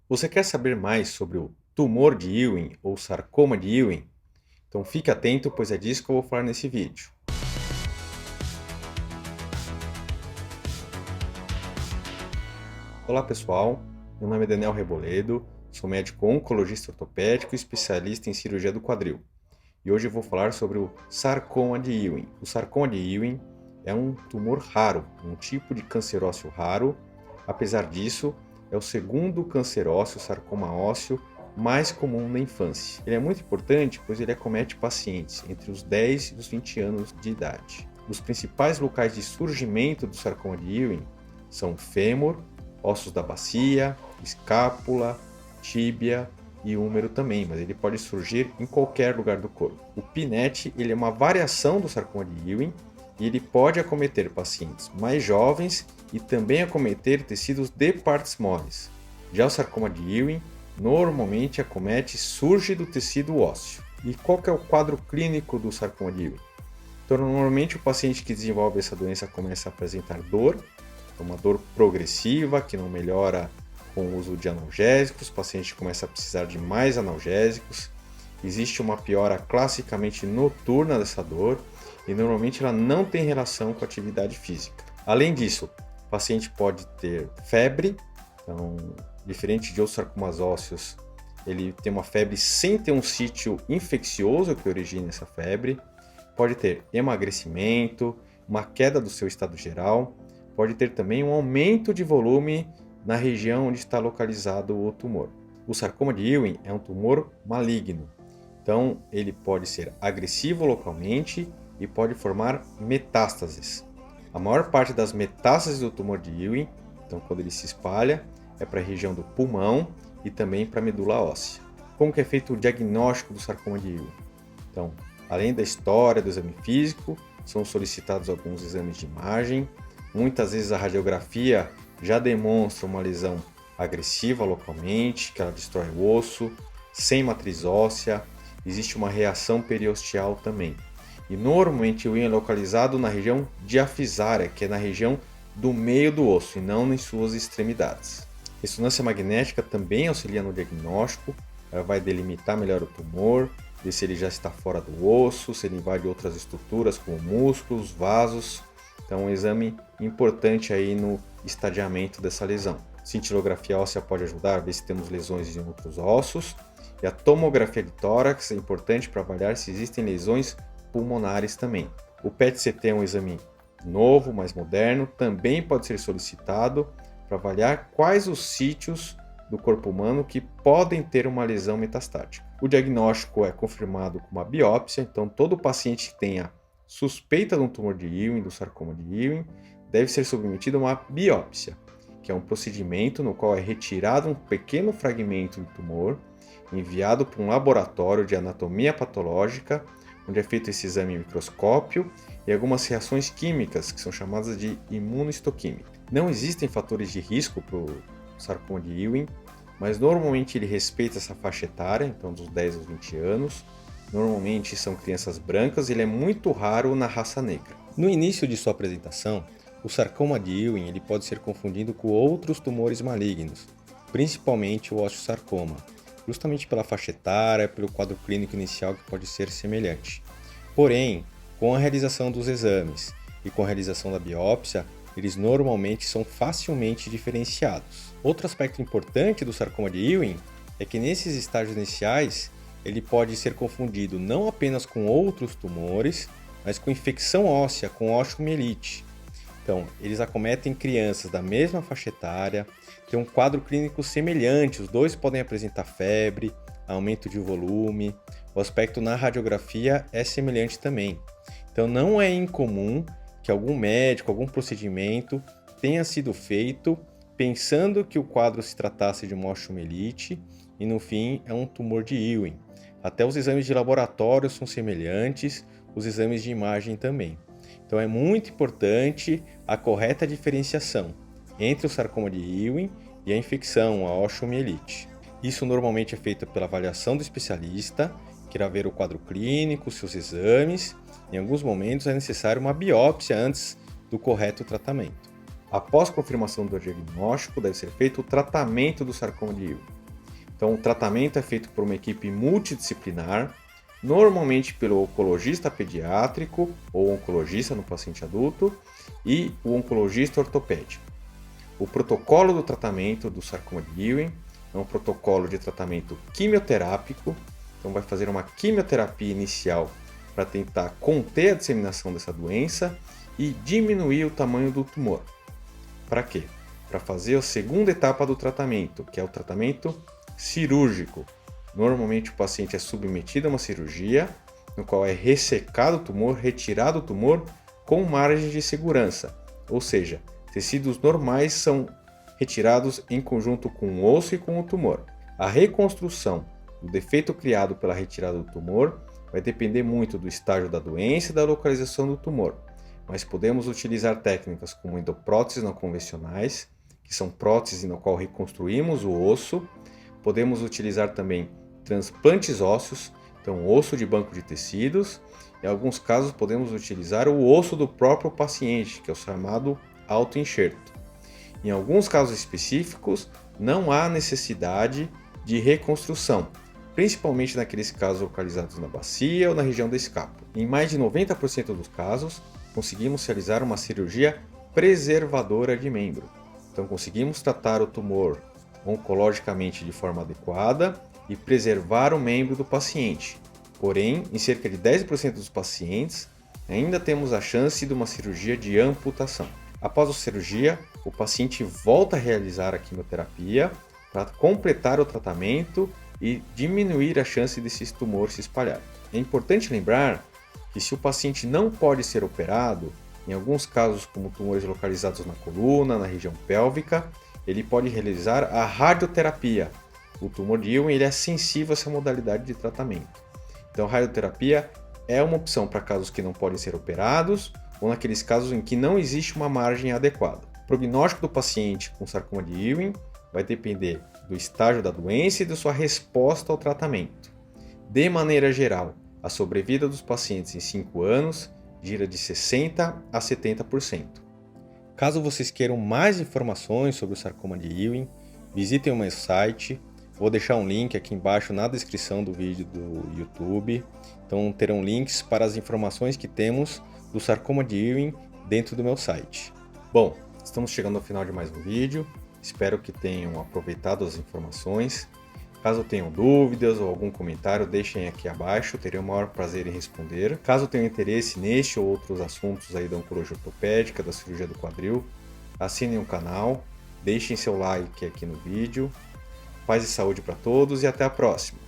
Você quer saber mais sobre o tumor de Ewing ou sarcoma de Ewing? Então fique atento, pois é disso que eu vou falar nesse vídeo. Olá pessoal, meu nome é Daniel Reboledo, sou médico oncologista ortopédico e especialista em cirurgia do quadril. E hoje eu vou falar sobre o sarcoma de Ewing. O sarcoma de Ewing é um tumor raro, um tipo de câncer ósseo raro. Apesar disso, é o segundo câncer ósseo, sarcoma ósseo, mais comum na infância. Ele é muito importante, pois ele acomete pacientes entre os 10 e os 20 anos de idade. Os principais locais de surgimento do sarcoma de Ewing são o fêmur, ossos da bacia, escápula, tíbia e úmero também, mas ele pode surgir em qualquer lugar do corpo. O PNET ele é uma variação do sarcoma de Ewing e ele pode acometer pacientes mais jovens e também acometer tecidos de partes moles. Já o sarcoma de Ewing normalmente surge do tecido ósseo. E qual que é o quadro clínico do sarcoma de Ewing? Então, normalmente o paciente que desenvolve essa doença começa a apresentar dor, uma dor progressiva que não melhora com o uso de analgésicos, o paciente começa a precisar de mais analgésicos. Existe uma piora classicamente noturna dessa dor e normalmente ela não tem relação com a atividade física. Além disso, o paciente pode ter febre, então, diferente de outros sarcomas ósseos, ele tem uma febre sem ter um sítio infeccioso que origine essa febre, pode ter emagrecimento, uma queda do seu estado geral, pode ter também um aumento de volume na região onde está localizado o tumor. O sarcoma de Ewing é um tumor maligno, então ele pode ser agressivo localmente e pode formar metástases. A maior parte das metástases do tumor de Ewing, então quando ele se espalha, é para a região do pulmão e também para a medula óssea. Como que é feito o diagnóstico do sarcoma de Ewing? Então, além da história do exame físico, são solicitados alguns exames de imagem. Muitas vezes a radiografia já demonstra uma lesão agressiva localmente, que ela destrói o osso, sem matriz óssea, existe uma reação periosteal também. E normalmente o Ewing é localizado na região diafisária, que é na região do meio do osso e não em suas extremidades. A ressonância magnética também auxilia no diagnóstico, ela vai delimitar melhor o tumor, ver se ele já está fora do osso, se ele invade outras estruturas como músculos, vasos. Então, um exame importante aí no estadiamento dessa lesão. Cintilografia óssea pode ajudar a ver se temos lesões em outros ossos. E a tomografia de tórax é importante para avaliar se existem lesões pulmonares também. O PET-CT é um exame novo, mais moderno, também pode ser solicitado para avaliar quais os sítios do corpo humano que podem ter uma lesão metastática. O diagnóstico é confirmado com uma biópsia, então todo paciente que tenha suspeita de um tumor de Ewing, do sarcoma de Ewing, deve ser submetido a uma biópsia, que é um procedimento no qual é retirado um pequeno fragmento do tumor, enviado para um laboratório de anatomia patológica, onde é feito esse exame em microscópio e algumas reações químicas, que são chamadas de imunohistoquímica. Não existem fatores de risco para o sarcoma de Ewing, mas normalmente ele respeita essa faixa etária, então dos 10 aos 20 anos. Normalmente são crianças brancas e ele é muito raro na raça negra. No início de sua apresentação, o sarcoma de Ewing ele pode ser confundido com outros tumores malignos, principalmente o osteosarcoma, justamente pela faixa etária, pelo quadro clínico inicial que pode ser semelhante. Porém, com a realização dos exames e com a realização da biópsia, eles normalmente são facilmente diferenciados. Outro aspecto importante do sarcoma de Ewing é que nesses estágios iniciais ele pode ser confundido não apenas com outros tumores, mas com infecção óssea, com osteomielite. Então, eles acometem crianças da mesma faixa etária, têm um quadro clínico semelhante, os dois podem apresentar febre, aumento de volume, o aspecto na radiografia é semelhante também. Então, não é incomum que algum médico, algum procedimento tenha sido feito pensando que o quadro se tratasse de uma osteomielite e no fim é um tumor de Ewing. Até os exames de laboratório são semelhantes, os exames de imagem também. Então é muito importante a correta diferenciação entre o sarcoma de Ewing e a infecção, a osteomielite. Isso normalmente é feito pela avaliação do especialista, que irá ver o quadro clínico, seus exames. Em alguns momentos é necessário uma biópsia antes do correto tratamento. Após confirmação do diagnóstico, deve ser feito o tratamento do sarcoma de Ewing. Então, o tratamento é feito por uma equipe multidisciplinar, normalmente pelo oncologista pediátrico ou oncologista no paciente adulto e o oncologista ortopédico. O protocolo do tratamento do sarcoma de Ewing é um protocolo de tratamento quimioterápico, então vai fazer uma quimioterapia inicial para tentar conter a disseminação dessa doença e diminuir o tamanho do tumor. Para quê? Para fazer a segunda etapa do tratamento, que é o tratamento cirúrgico. Normalmente o paciente é submetido a uma cirurgia, no qual é ressecado o tumor, retirado o tumor com margem de segurança, ou seja, tecidos normais são retirados em conjunto com o osso e com o tumor. A reconstrução do defeito criado pela retirada do tumor vai depender muito do estágio da doença e da localização do tumor, mas podemos utilizar técnicas como endopróteses não convencionais, que são próteses no qual reconstruímos o osso. Podemos utilizar também transplantes ósseos, então osso de banco de tecidos. Em alguns casos podemos utilizar o osso do próprio paciente, que é o chamado autoenxerto. Em alguns casos específicos, não há necessidade de reconstrução, principalmente naqueles casos localizados na bacia ou na região da escápula. Em mais de 90% dos casos, conseguimos realizar uma cirurgia preservadora de membro. Então, conseguimos tratar o tumor oncologicamente de forma adequada e preservar o membro do paciente. Porém, em cerca de 10% dos pacientes, ainda temos a chance de uma cirurgia de amputação. Após a cirurgia, o paciente volta a realizar a quimioterapia para completar o tratamento e diminuir a chance desse tumor se espalhar. É importante lembrar que se o paciente não pode ser operado, em alguns casos como tumores localizados na coluna, na região pélvica, ele pode realizar a radioterapia. O tumor de Ewing ele é sensível a essa modalidade de tratamento. Então, a radioterapia é uma opção para casos que não podem ser operados ou naqueles casos em que não existe uma margem adequada. O prognóstico do paciente com sarcoma de Ewing vai depender do estágio da doença e da sua resposta ao tratamento. De maneira geral, a sobrevida dos pacientes em 5 anos gira de 60% a 70%. Caso vocês queiram mais informações sobre o sarcoma de Ewing, visitem o meu site. Vou deixar um link aqui embaixo na descrição do vídeo do YouTube. Então terão links para as informações que temos do sarcoma de Ewing dentro do meu site. Bom, estamos chegando ao final de mais um vídeo. Espero que tenham aproveitado as informações. Caso tenham dúvidas ou algum comentário, deixem aqui abaixo, terei o maior prazer em responder. Caso tenham interesse neste ou outros assuntos aí da oncologia ortopédica, da cirurgia do quadril, assinem o canal, deixem seu like aqui no vídeo. Paz e saúde para todos e até a próxima!